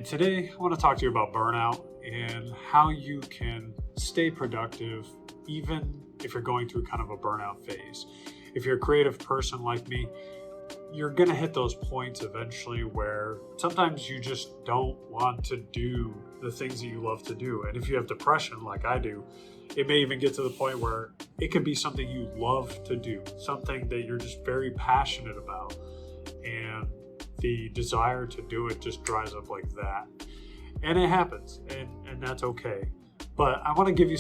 And today I want to talk to you about burnout and how you can stay productive even if you're going through kind of a burnout phase. If you're a creative person like me, you're going to hit those points eventually where sometimes you just don't want to do the things that you love to do. And if you have depression like I do, it may even get to the point where it could be something you love to do, something that you're just very passionate about. And the desire to do it just dries up like that. And it happens, and that's okay. But I want to give you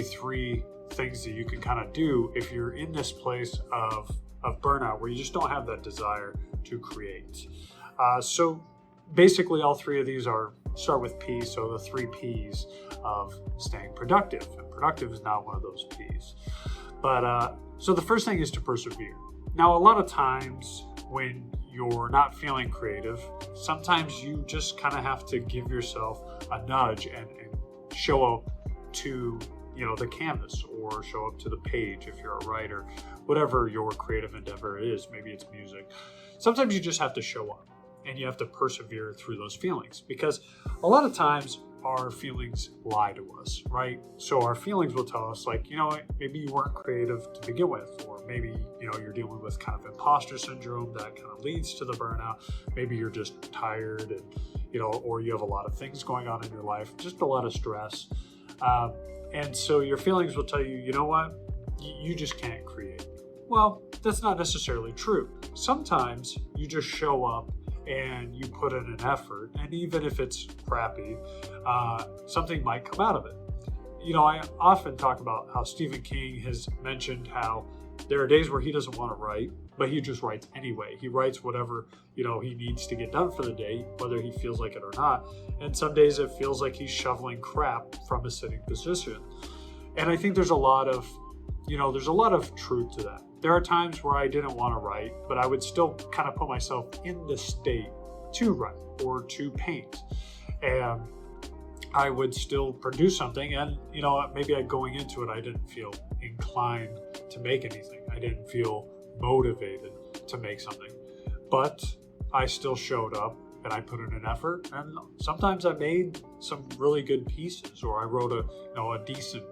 three things that you can kind of do if you're in this place of burnout where you just don't have that desire to create. So basically all three of these start with P, so the three P's of staying productive. And productive is not one of those P's. But so the first thing is to persevere. Now, a lot of times when you're not feeling creative, sometimes you just kind of have to give yourself a nudge and show up to the canvas or show up to the page if you're a writer, whatever your creative endeavor is. Maybe it's music. Sometimes you just have to show up and you have to persevere through those feelings, because a lot of times our feelings lie to us, right? So our feelings will tell us, like, maybe you weren't creative to begin with, or maybe you're dealing with kind of imposter syndrome that kind of leads to the burnout. Maybe you're just tired and or you have a lot of things going on in your life, just a lot of stress. And so your feelings will tell you, you know what, you just can't create. Well, that's not necessarily true. Sometimes you just show up and you put in an effort, and even if it's crappy, something might come out of it. I often talk about how Stephen King has mentioned how there are days where he doesn't want to write, but he just writes anyway. He writes whatever he needs to get done for the day, whether he feels like it or not. And some days it feels like he's shoveling crap from a sitting position. And I think there's a lot of truth to that. There are times where I didn't want to write, but I would still kind of put myself in the state to write or to paint. And I would still produce something, and maybe going into it, I didn't feel inclined to make anything. I didn't feel motivated to make something, but I still showed up and I put in an effort, and sometimes I made some really good pieces, or I wrote a decent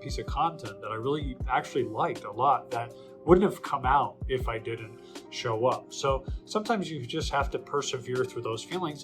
piece of content that I really actually liked a lot that wouldn't have come out if I didn't show up. So sometimes you just have to persevere through those feelings.